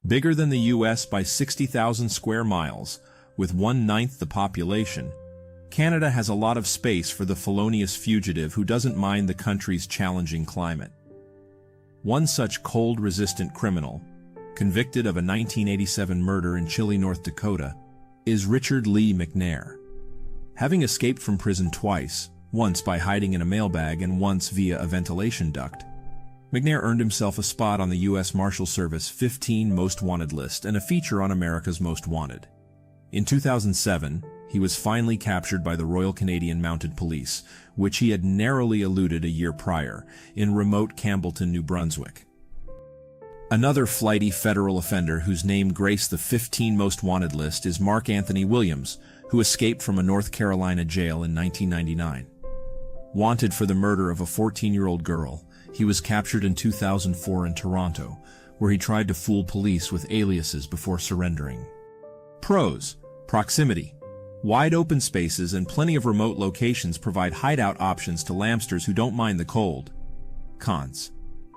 Bigger than the US by 60,000 square miles, with 1/9 the population, Canada has a lot of space for the felonious fugitive who doesn't mind the country's challenging climate. One such cold-resistant criminal, convicted of a 1987 murder in Chile, North Dakota, is Richard Lee McNair. Having escaped from prison twice, once by hiding in a mailbag and once via a ventilation duct, McNair earned himself a spot on the U.S. Marshal Service 15 Most Wanted list and a feature on America's Most Wanted. In 2007, he was finally captured by the Royal Canadian Mounted Police, which he had narrowly eluded a year prior, in remote Campbellton, New Brunswick. Another flighty federal offender whose name graced the 15 Most Wanted list is Mark Anthony Williams, who escaped from a North Carolina jail in 1999. Wanted for the murder of a 14-year-old girl, he was captured in 2004 in Toronto, where he tried to fool police with aliases before surrendering. Pros: proximity. Wide open spaces and plenty of remote locations provide hideout options to lamsters who don't mind the cold. Cons: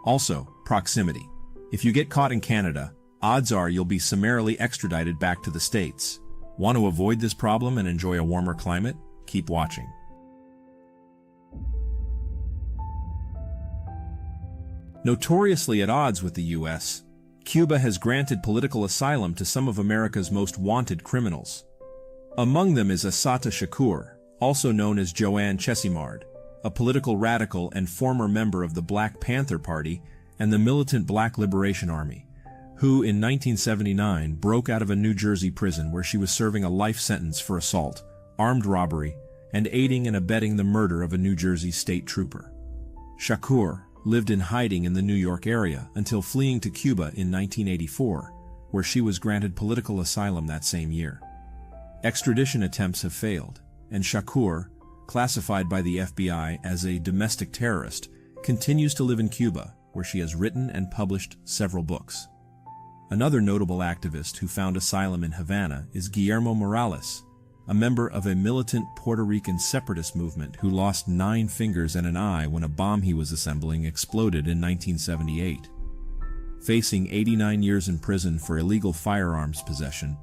also, proximity. If you get caught in Canada, odds are you'll be summarily extradited back to the States. Want to avoid this problem and enjoy a warmer climate? Keep watching. Notoriously at odds with the U.S., Cuba has granted political asylum to some of America's most wanted criminals. Among them is Assata Shakur, also known as Joanne Chesimard, a political radical and former member of the Black Panther Party and the militant Black Liberation Army, who in 1979 broke out of a New Jersey prison where she was serving a life sentence for assault, armed robbery, and aiding and abetting the murder of a New Jersey state trooper. Shakur lived in hiding in the New York area until fleeing to Cuba in 1984, where she was granted political asylum that same year. Extradition attempts have failed, and Shakur, classified by the FBI as a domestic terrorist, continues to live in Cuba, where she has written and published several books. Another notable activist who found asylum in Havana is Guillermo Morales, a member of a militant Puerto Rican separatist movement who lost 9 fingers and an eye when a bomb he was assembling exploded in 1978. Facing 89 years in prison for illegal firearms possession,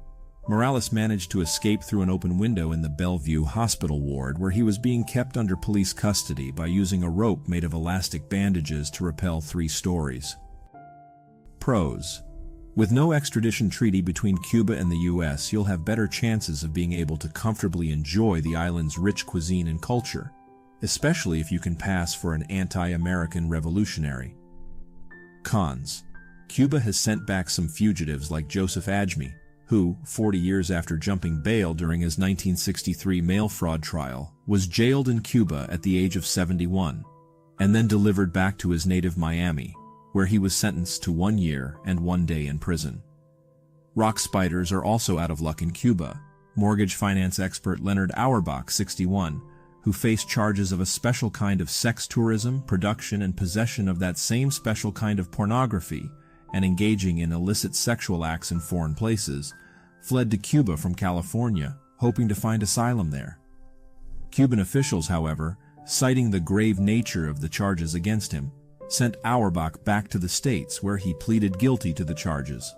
Morales managed to escape through an open window in the Bellevue hospital ward where he was being kept under police custody by using a rope made of elastic bandages to rappel 3 stories. Pros: with no extradition treaty between Cuba and the U.S., you'll have better chances of being able to comfortably enjoy the island's rich cuisine and culture, especially if you can pass for an anti-American revolutionary. Cons: Cuba has sent back some fugitives like Joseph Ajmi, who, 40 years after jumping bail during his 1963 mail fraud trial, was jailed in Cuba at the age of 71, and then delivered back to his native Miami, where he was sentenced to 1 year and 1 day in prison. Rock spiders are also out of luck in Cuba. Mortgage finance expert Leonard Auerbach, 61, who faced charges of a special kind of sex tourism, production, and possession of that same special kind of pornography, and engaging in illicit sexual acts in foreign places, fled to Cuba from California, hoping to find asylum there. Cuban officials, however, citing the grave nature of the charges against him, sent Auerbach back to the States where he pleaded guilty to the charges.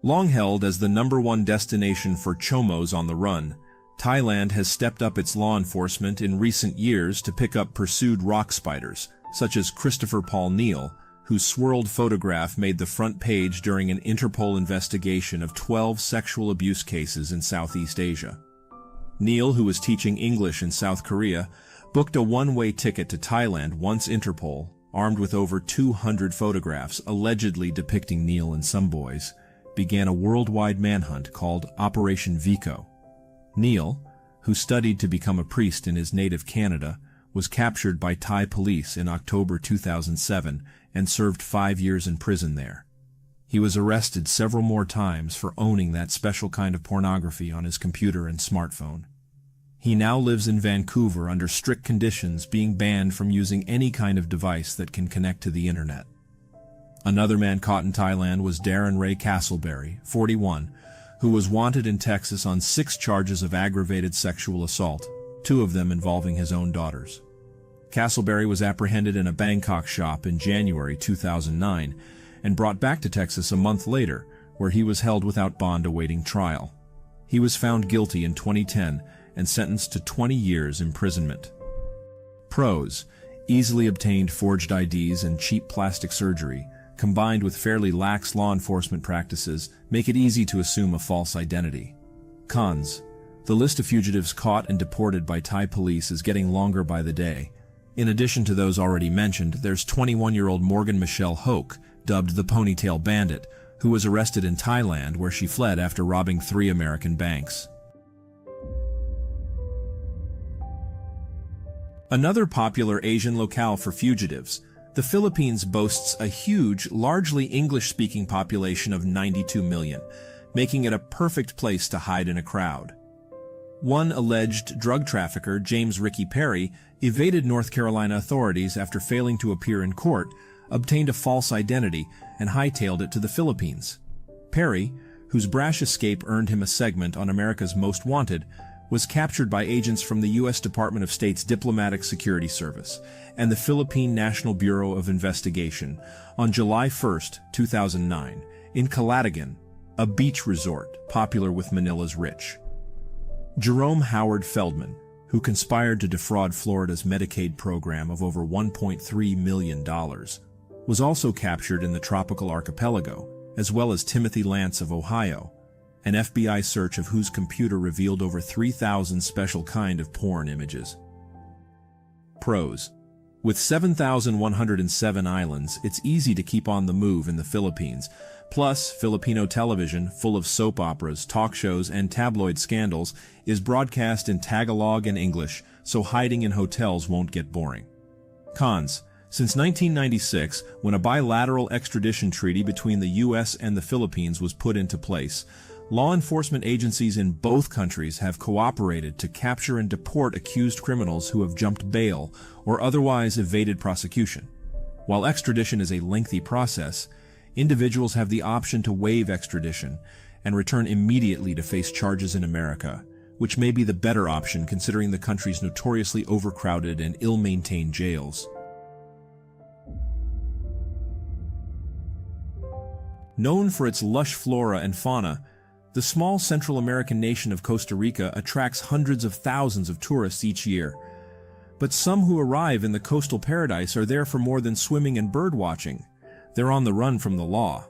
Long held as the #1 destination for chomos on the run, Thailand has stepped up its law enforcement in recent years to pick up pursued rock spiders, such as Christopher Paul Neal, whose swirled photograph made the front page during an Interpol investigation of 12 sexual abuse cases in Southeast Asia. Neal, who was teaching English in South Korea, booked a one-way ticket to Thailand once Interpol, armed with over 200 photographs allegedly depicting Neal and some boys, began a worldwide manhunt called Operation Vico. Neal, who studied to become a priest in his native Canada, was captured by Thai police in October 2007 and served 5 years in prison there. He was arrested several more times for owning that special kind of pornography on his computer and smartphone. He now lives in Vancouver under strict conditions, being banned from using any kind of device that can connect to the internet. Another man caught in Thailand was Darren Ray Castleberry, 41, who was wanted in Texas on 6 charges of aggravated sexual assault, 2 of them involving his own daughters. Castleberry was apprehended in a Bangkok shop in January 2009 and brought back to Texas a month later, where he was held without bond awaiting trial. He was found guilty in 2010 and sentenced to 20 years imprisonment. Pros: easily obtained forged IDs and cheap plastic surgery, combined with fairly lax law enforcement practices, make it easy to assume a false identity. Cons: the list of fugitives caught and deported by Thai police is getting longer by the day. In addition to those already mentioned, there's 21-year-old Morgan Michelle Hoke, dubbed the Ponytail Bandit, who was arrested in Thailand, where she fled after robbing 3 American banks. Another popular Asian locale for fugitives, the Philippines boasts a huge, largely English-speaking population of 92 million, making it a perfect place to hide in a crowd. One alleged drug trafficker, James Ricky Perry, evaded North Carolina authorities after failing to appear in court, obtained a false identity, and hightailed it to the Philippines. Perry, whose brash escape earned him a segment on America's Most Wanted, was captured by agents from the U.S. Department of State's Diplomatic Security Service and the Philippine National Bureau of Investigation on July 1, 2009, in Calatagan, a beach resort popular with Manila's rich. Jerome Howard Feldman, who conspired to defraud Florida's Medicaid program of over $1.3 million, was also captured in the tropical archipelago, as well as Timothy Lance of Ohio. An FBI search of whose computer revealed over 3,000 special kind of porn images. Pros: with 7,107 islands, it's easy to keep on the move in the Philippines. Plus, Filipino television, full of soap operas, talk shows, and tabloid scandals, is broadcast in Tagalog and English, so hiding in hotels won't get boring. Cons: since 1996, when a bilateral extradition treaty between the U.S. and the Philippines was put into place, law enforcement agencies in both countries have cooperated to capture and deport accused criminals who have jumped bail or otherwise evaded prosecution. While extradition is a lengthy process, individuals have the option to waive extradition and return immediately to face charges in America, which may be the better option considering the country's notoriously overcrowded and ill-maintained jails. Known for its lush flora and fauna, the small Central American nation of Costa Rica attracts hundreds of thousands of tourists each year. But some who arrive in the coastal paradise are there for more than swimming and bird-watching. They're on the run from the law.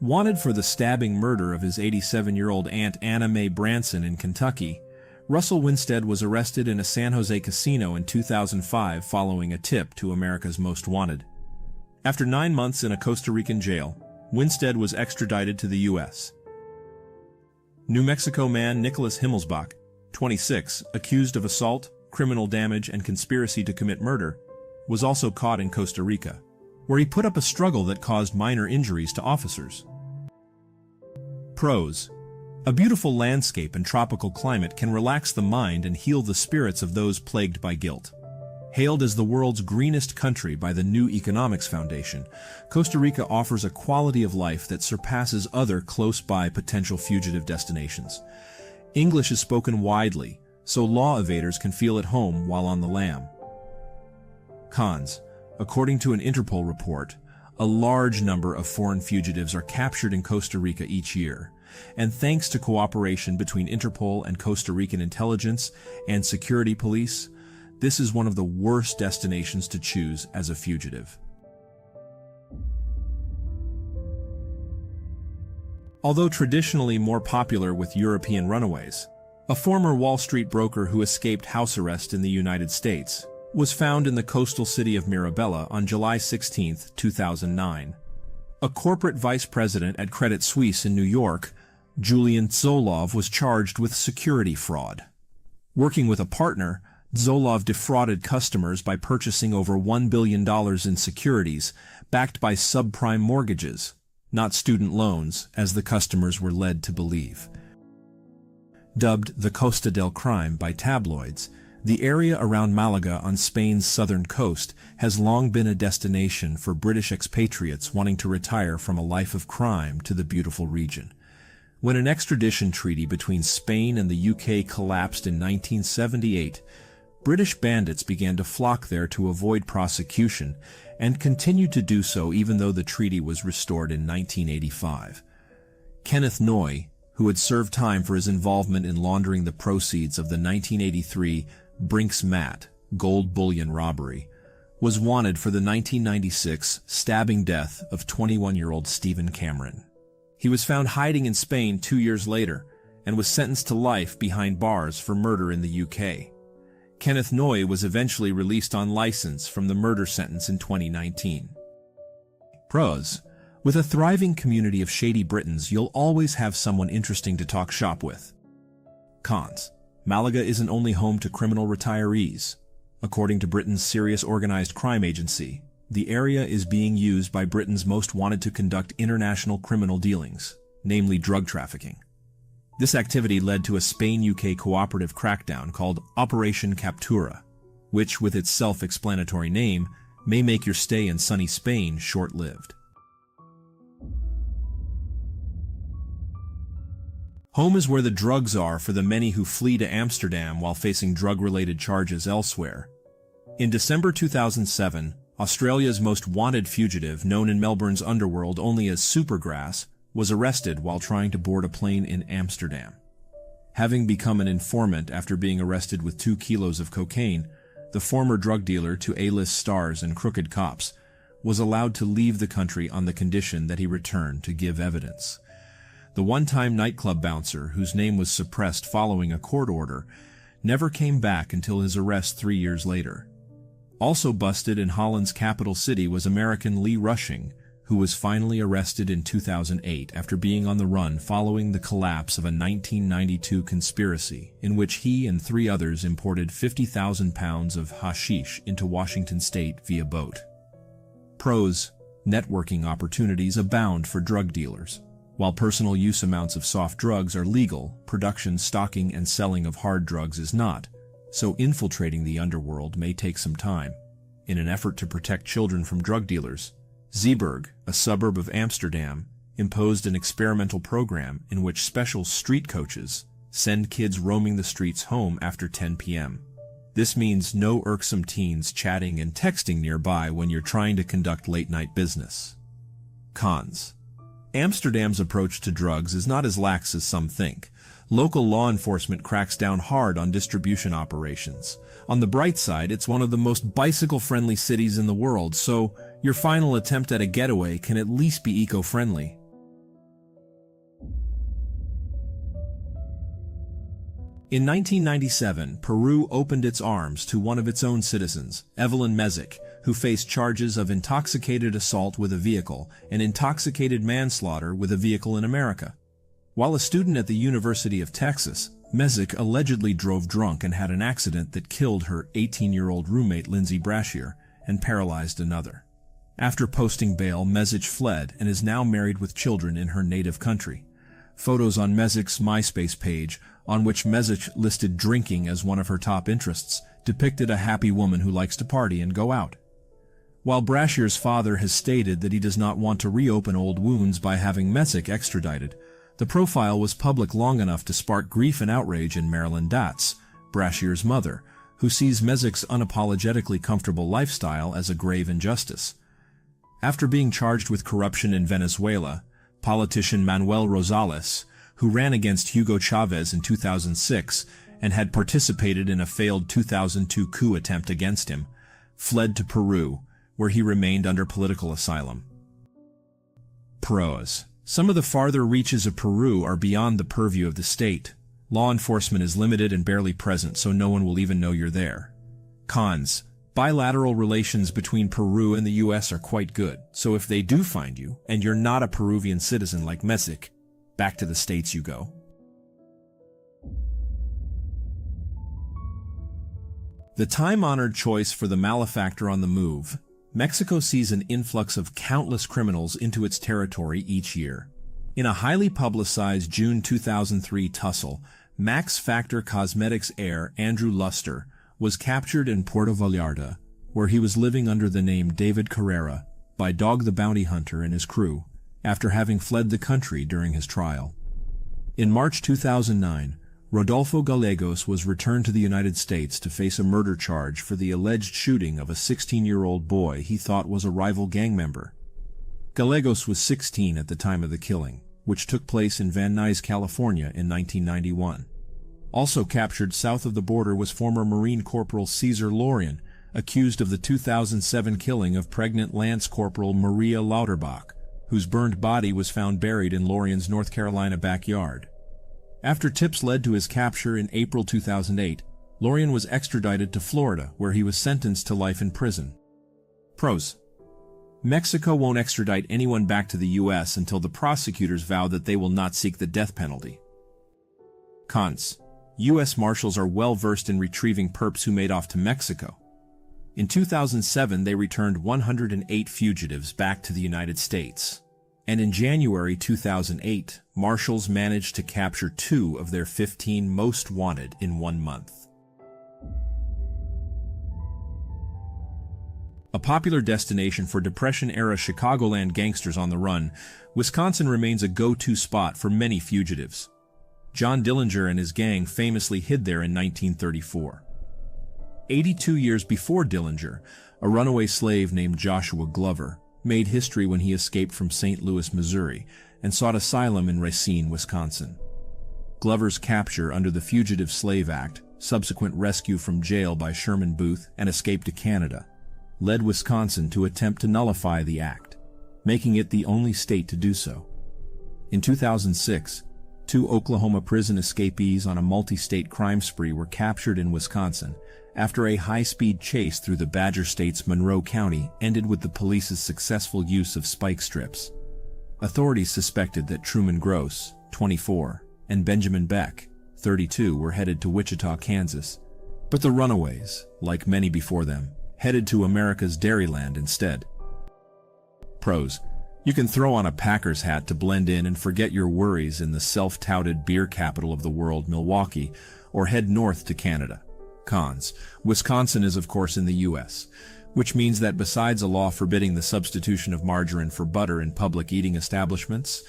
Wanted for the stabbing murder of his 87-year-old aunt Anna Mae Branson in Kentucky, Russell Winstead was arrested in a San Jose casino in 2005 following a tip to America's Most Wanted. After 9 months in a Costa Rican jail, Winstead was extradited to the U.S. New Mexico man Nicholas Himmelsbach, 26, accused of assault, criminal damage, and conspiracy to commit murder, was also caught in Costa Rica, where he put up a struggle that caused minor injuries to officers. Pros: a beautiful landscape and tropical climate can relax the mind and heal the spirits of those plagued by guilt. Hailed as the world's greenest country by the New Economics Foundation, Costa Rica offers a quality of life that surpasses other close-by potential fugitive destinations. English is spoken widely, so law evaders can feel at home while on the lam. Cons: according to an Interpol report, a large number of foreign fugitives are captured in Costa Rica each year, and thanks to cooperation between Interpol and Costa Rican intelligence and security police, this is one of the worst destinations to choose as a fugitive. Although traditionally more popular with European runaways, a former Wall Street broker who escaped house arrest in the United States was found in the coastal city of Mirabella on July 16, 2009. A corporate vice president at Credit Suisse in New York, Julian Zolov, was charged with security fraud. Working with a partner, Zolov defrauded customers by purchasing over $1 billion in securities backed by subprime mortgages, not student loans, as the customers were led to believe. Dubbed the Costa del Crime by tabloids, the area around Malaga on Spain's southern coast has long been a destination for British expatriates wanting to retire from a life of crime to the beautiful region. When an extradition treaty between Spain and the UK collapsed in 1978, British bandits began to flock there to avoid prosecution and continued to do so even though the treaty was restored in 1985. Kenneth Noy, who had served time for his involvement in laundering the proceeds of the 1983 Brinks Mat gold bullion robbery, was wanted for the 1996 stabbing death of 21-year-old Stephen Cameron. He was found hiding in Spain 2 years later and was sentenced to life behind bars for murder in the UK. Kenneth Noy was eventually released on license from the murder sentence in 2019. Pros: with a thriving community of shady Britons, you'll always have someone interesting to talk shop with. Cons: Malaga isn't only home to criminal retirees. According to Britain's Serious Organized Crime Agency, the area is being used by Britain's most wanted to conduct international criminal dealings, namely drug trafficking. This activity led to a Spain-UK cooperative crackdown called Operation Captura, which, with its self-explanatory name, may make your stay in sunny Spain short-lived. Home is where the drugs are for the many who flee to Amsterdam while facing drug-related charges elsewhere. In December 2007, Australia's most wanted fugitive, known in Melbourne's underworld only as Supergrass, was arrested while trying to board a plane in Amsterdam. Having become an informant after being arrested with 2 kilos of cocaine, the former drug dealer to A-list stars and crooked cops was allowed to leave the country on the condition that he return to give evidence. The one-time nightclub bouncer, whose name was suppressed following a court order, never came back until his arrest 3 years later. Also busted in Holland's capital city was American Lee Rushing, who was finally arrested in 2008 after being on the run following the collapse of a 1992 conspiracy in which he and 3 others imported 50,000 pounds of hashish into Washington state via boat. Pros: networking opportunities abound for drug dealers. While personal use amounts of soft drugs are legal, production, stocking, and selling of hard drugs is not, so infiltrating the underworld may take some time. In an effort to protect children from drug dealers, Zeeburg, a suburb of Amsterdam, imposed an experimental program in which special street coaches send kids roaming the streets home after 10 p.m. This means no irksome teens chatting and texting nearby when you're trying to conduct late-night business. Cons: Amsterdam's approach to drugs is not as lax as some think. Local law enforcement cracks down hard on distribution operations. On the bright side, it's one of the most bicycle-friendly cities in the world, so your final attempt at a getaway can at least be eco-friendly. In 1997, Peru opened its arms to one of its own citizens, Evelyn Mesick, who faced charges of intoxicated assault with a vehicle and intoxicated manslaughter with a vehicle in America. While a student at the University of Texas, Mesick allegedly drove drunk and had an accident that killed her 18-year-old roommate Lindsay Brashear and paralyzed another. After posting bail, Mesick fled and is now married with children in her native country. Photos on Mesick's MySpace page, on which Mesick listed drinking as one of her top interests, depicted a happy woman who likes to party and go out. While Brashear's father has stated that he does not want to reopen old wounds by having Mesick extradited, the profile was public long enough to spark grief and outrage in Marilyn Datz, Brashear's mother, who sees Mesick's unapologetically comfortable lifestyle as a grave injustice. After being charged with corruption in Venezuela, politician Manuel Rosales, who ran against Hugo Chavez in 2006 and had participated in a failed 2002 coup attempt against him, fled to Peru, where he remained under political asylum. Pros: some of the farther reaches of Peru are beyond the purview of the state. Law enforcement is limited and barely present, so no one will even know you're there. Cons: bilateral relations between Peru and the US are quite good, so if they do find you, and you're not a Peruvian citizen like Mesick, back to the States you go. The time-honored choice for the malefactor on the move, Mexico sees an influx of countless criminals into its territory each year. In a highly publicized June 2003 tussle, Max Factor Cosmetics heir Andrew Luster was captured in Puerto Vallarta, where he was living under the name David Carrera, by Dog the Bounty Hunter and his crew, after having fled the country during his trial. In March 2009, Rodolfo Gallegos was returned to the United States to face a murder charge for the alleged shooting of a 16-year-old boy he thought was a rival gang member. Gallegos was 16 at the time of the killing, which took place in Van Nuys, California in 1991. Also captured south of the border was former Marine Corporal Cesar Lorian, accused of the 2007 killing of pregnant Lance Corporal Maria Lauterbach, whose burned body was found buried in Lorian's North Carolina backyard. After tips led to his capture in April 2008, Lorian was extradited to Florida, where he was sentenced to life in prison. Pros: Mexico won't extradite anyone back to the U.S. until the prosecutors vow that they will not seek the death penalty. Cons: U.S. Marshals are well versed in retrieving perps who made off to Mexico. In 2007, they returned 108 fugitives back to the United States. And in January 2008, Marshals managed to capture 2 of their 15 most wanted in 1 month. A popular destination for Depression-era Chicagoland gangsters on the run, Wisconsin remains a go-to spot for many fugitives. John Dillinger and his gang famously hid there in 1934. 82 years before Dillinger, a runaway slave named Joshua Glover made history when he escaped from St. Louis, Missouri, and sought asylum in Racine, Wisconsin. Glover's capture under the Fugitive Slave Act, subsequent rescue from jail by Sherman Booth, and escape to Canada, led Wisconsin to attempt to nullify the act, making it the only state to do so. In 2006, 2 Oklahoma prison escapees on a multi-state crime spree were captured in Wisconsin after a high-speed chase through the Badger State's Monroe County ended with the police's successful use of spike strips. Authorities suspected that Truman Gross, 24, and Benjamin Beck, 32, were headed to Wichita, Kansas, but the runaways, like many before them, headed to America's Dairyland instead. Pros: You can throw on a Packers hat to blend in and forget your worries in the self-touted beer capital of the world, Milwaukee, or head north to Canada. Cons: Wisconsin is of course in the U.S., which means that besides a law forbidding the substitution of margarine for butter in public eating establishments,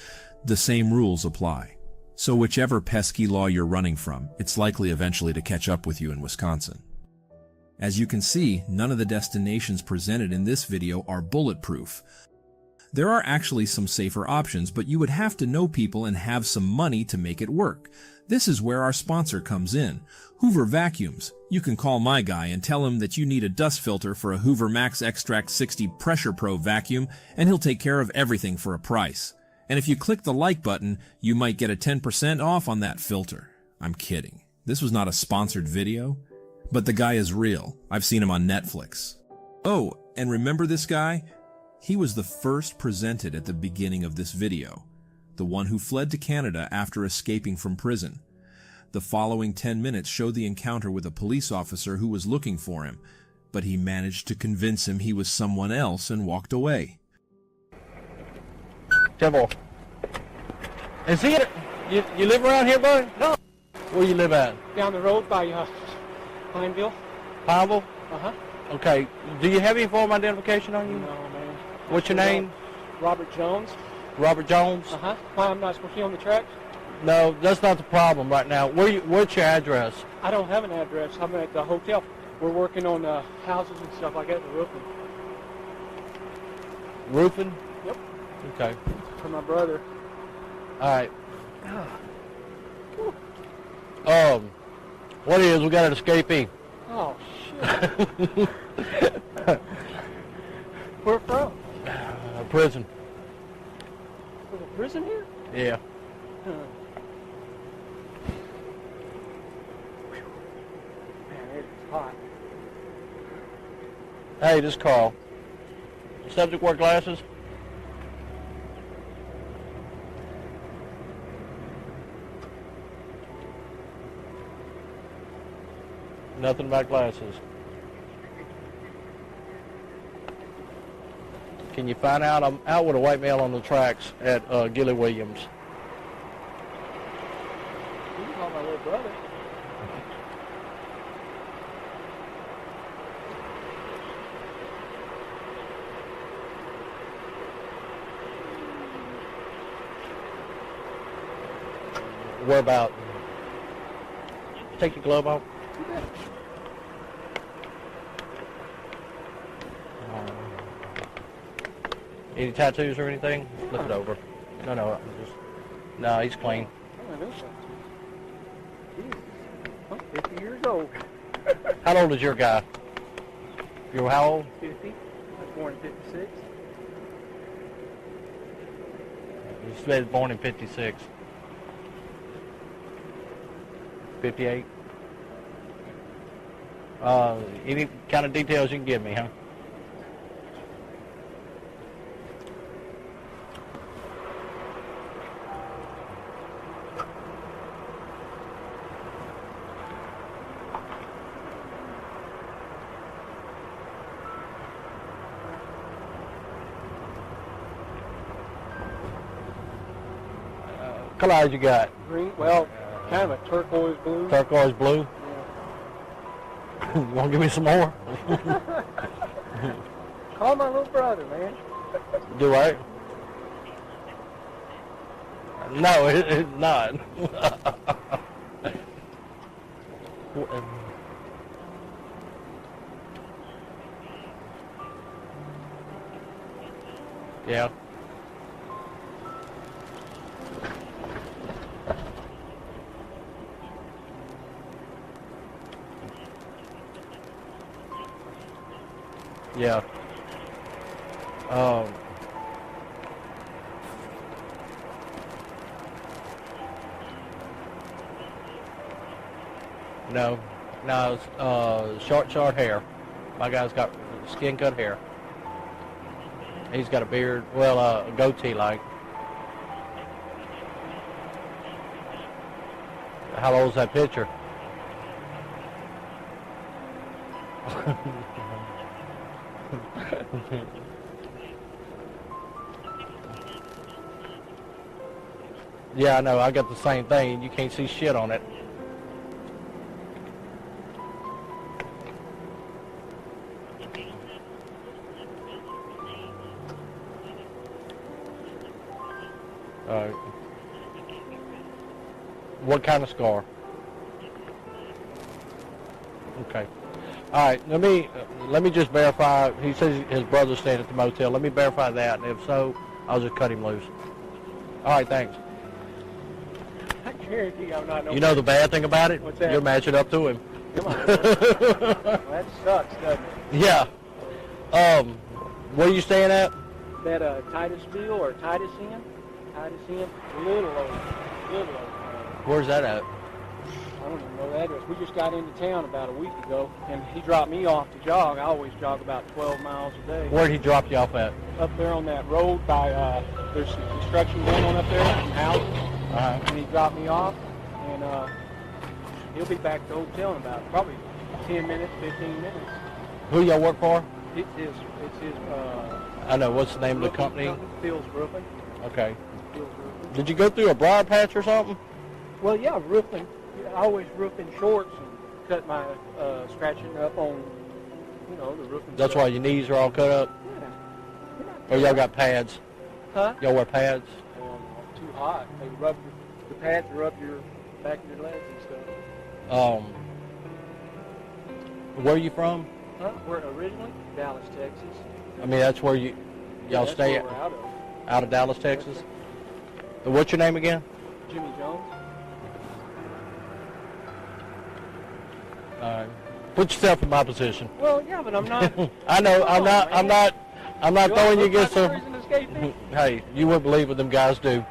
the same rules apply. So whichever pesky law you're running from, it's likely eventually to catch up with you in Wisconsin. As you can see, none of the destinations presented in this video are bulletproof. There are actually some safer options, but you would have to know people and have some money to make it work. This is where our sponsor comes in, Hoover Vacuums. You can call my guy and tell him that you need a dust filter for a Hoover Max Extract 60 Pressure Pro vacuum, and he'll take care of everything for a price. And if you click the like button, you might get a 10% off on that filter. I'm kidding. This was not a sponsored video, but the guy is real. I've seen him on Netflix. Oh, and remember this guy? He was the first presented at the beginning of this video, the one who fled to Canada after escaping from prison. The following 10 minutes show the encounter with a police officer who was looking for him, but he managed to convince him he was someone else and walked away. Devil. Is he? You live around here, bud? No. Where you live at? Down the road by Pineville. Pineville? Uh-huh. Okay. Do you have any form of identification on you? No, man. What's your name? Robert Jones. Robert Jones? Uh-huh. Why, I'm not supposed to be on the tracks? No, that's not the problem right now. What's your address? I don't have an address. I'm at the hotel. We're working on houses and stuff like that, the roofing. Roofing? Yep. Okay. For my brother. All right. What is? We got an escapee. Oh, shit. Where from? Prison. There's a prison here? Yeah. Huh. Man, it's hot. Hey, this is Carl. Subject wear glasses? Nothing about glasses. Can you find out? I'm out with a white male on the tracks at Gilly Williams. You can call my little brother. Where about? take your glove off? Any tattoos or anything? Flip it over. No, no, he's clean. I know something. I'm 50 years old. How old is your guy? You're how old? 50. I was born in 56. You said born in 56. 58. Any kind of details you can give me, huh? Colors you got? Green, well, kind of a turquoise blue. Turquoise blue? Yeah. You want to give me some more? Call my little brother, man. Do I? No, it's not. Yeah. Yeah. No, it's, short hair. My guy's got skin cut hair. He's got a beard, well, a goatee like. How old's that picture? Yeah, I know. I got the same thing. You can't see shit on it. What kind of scar? Okay. All right. Let me just verify. He says his brother's staying at the motel. Let me verify that, and if so, I'll just cut him loose. All right. Thanks. I guarantee I'm not. You know the bad thing about it? What's that? You're matching up to him. Come on. Well, that sucks, doesn't it? Yeah. Where are you staying at? That Titusville or Titus Inn? Titus Inn, little old. Where's that at? I don't even know the address. We just got into town about a week ago, and he dropped me off to jog. I always jog about 12 miles a day. Where'd he drop you off at? Up there on that road by, there's some construction going on up there, some houses. And he dropped me off, and he'll be back at the hotel in about probably 10 minutes, 15 minutes. Who y'all work for? It's his, I know. What's the name of the company? Phil's Roofing. Okay. Phil's Roofing. Did you go through a briar patch or something? Well, yeah, roofing. I always roof in shorts and cut my scratching up on, the roofing. That's why your knees are all cut up? Yeah. Or y'all got pads? Huh? Y'all wear pads? Too hot. They rub the pads rub your back of your legs and stuff. Where are you from? Huh? We're originally Dallas, Texas. I mean, that's where y'all stay where we're out of. out of Dallas, Texas? What's your name again? Jimmy Jones. Put yourself in my position. Well, yeah, but I'm not. I know. I'm not throwing you against them. Reason to escape me? Hey, you wouldn't believe what them guys do.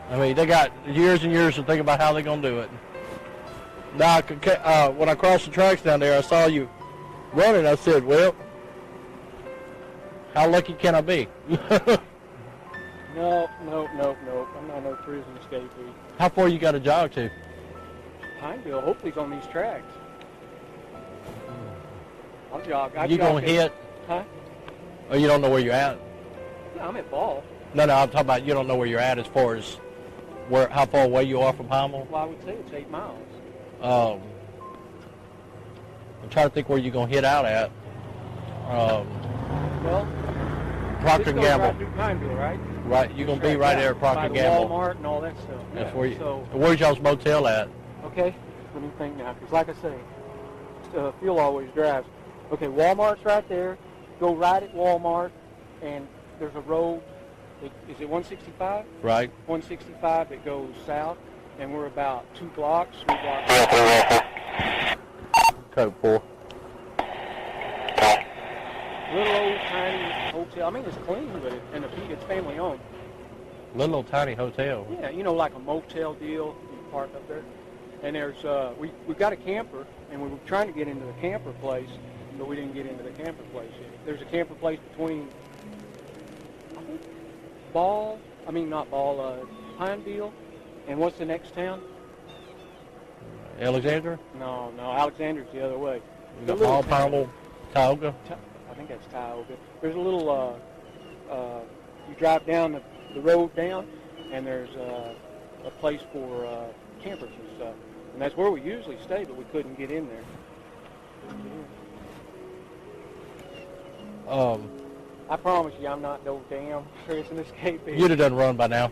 I mean, they got years and years to think about how they're gonna do it. Now, when I crossed the tracks down there, I saw you running. I said, "Well, how lucky can I be?" No. I'm not no prison escapee. How far you got to jog to? Pineville. Hopefully, it's on these tracks. I'll jog. You gonna hit? Huh? Or you don't know where you're at? Yeah, I'm at Ball. No, I'm talking about you don't know where you're at as far as how far away you are from Hamel. Well, I would say it's 8 miles. I'm trying to think where you're gonna hit out at. Well, Procter and Gamble. Right through Pineville, right? Right, you're gonna be right there at Procter and Gamble. Walmart and all that stuff. That's yeah. where you. So, Where's y'all's motel at? okay, Let me think now, because like I say, fuel always drives. Okay, Walmart's right there. Go right at Walmart, and there's a road. Is it 165? Right. 165 that goes south, and we're about 3 blocks south. Code 4. Little old tiny hotel. I mean, it's clean, but it's family owned. Little old tiny hotel. Yeah, you know, like a motel deal. You park up there, and there's we've got a camper, and we were trying to get into the camper place, but we didn't get into the camper place yet. There's a camper place between Pineville, and what's the next town? Alexander? No, Alexander's the other way. You got Ball, Powell, Tioga? I think that's Tioga. There's a little, you drive down the road down, and there's a place for campers and stuff. And that's where we usually stay, but we couldn't get in there. I promise you, I'm not no damn Chris and Escape. You'd have done run by now.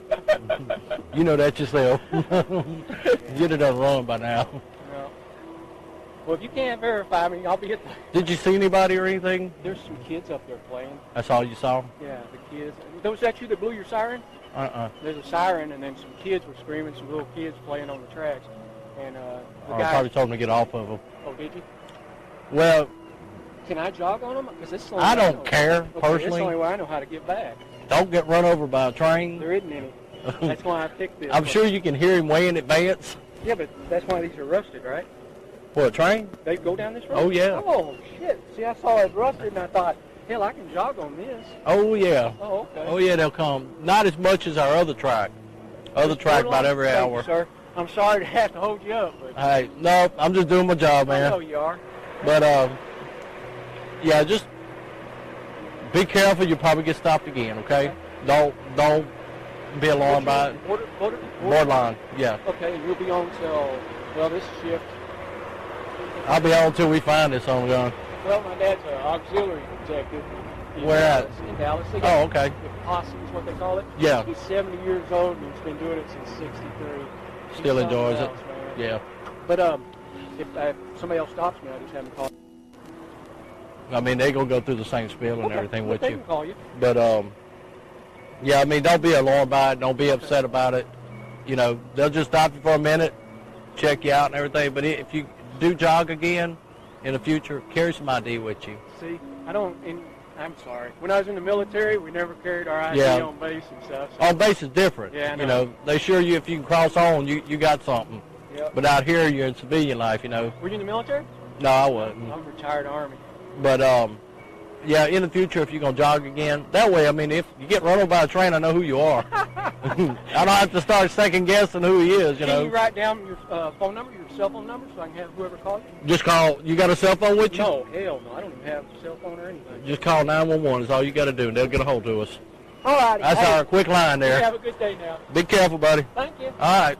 You know that yourself. You'd have done run by now. No. Well, if you can't verify me, I'll be at the... Did you see anybody or anything? There's some kids up there playing. That's all you saw? Yeah, the kids. Was that you that blew your siren? There's a siren, and then some kids were screaming, some little kids playing on the tracks. And the guy... probably told them to get off of them. Oh, did you? Well... Can I jog on them? Because this I don't care, okay, personally. That's the only way I know how to get back. Don't get run over by a train. There isn't any. That's why I picked this. I'm sure you can hear him way in advance. Yeah, but that's why these are rusted, right? What, a train? They go down this road? Oh, yeah. Oh, shit. See, I saw it rusted, and I thought, hell, I can jog on this. Oh, yeah. Oh, okay. Oh, yeah, they'll come. Not as much as our other track. Other track about every Thank hour. you, sir. I'm sorry to have to hold you up. But Hey, no, I'm just doing my job, man. I know you are. But, yeah, just be careful. You'll probably get stopped again, okay? Don't be alarmed by it. Borderline, yeah. Okay, and you'll be on till, well, this shift. I'll be on until we find this on gun. Well, my dad's an auxiliary detective. Where at? In Dallas. Oh, okay. The posse is what they call it. Yeah. He's 70 years old, and he's been doing it since 63. Still enjoys it. Man. Yeah. But if somebody else stops me, I just have them call. I mean, they're going to go through the same spiel and everything with they you. Can call you. But, yeah, I mean, don't be alarmed by it. Don't be upset about it. You know, they'll just stop you for a minute, check you out and everything. But if you do jog again in the future, carry some ID with you. See, I'm sorry. When I was in the military, we never carried our ID on base and stuff. So. On base is different. Yeah, I know. You know, they assure you if you can cross on, you got something. Yep. But out here, you're in civilian life, you know. Were you in the military? No, I wasn't. I'm retired Army. But, yeah, in the future, if you're going to jog again, that way, I mean, if you get run over by a train, I know who you are. I don't have to start second-guessing who he is, you know. Can you write down your phone number, your cell phone number, so I can have whoever call you? Just call. You got a cell phone with you? No, hell no. I don't even have a cell phone or anything. Just call 911 is all you got to do, and they'll get a hold of us. All right. That's our quick line there. You have a good day now. Be careful, buddy. Thank you. All right.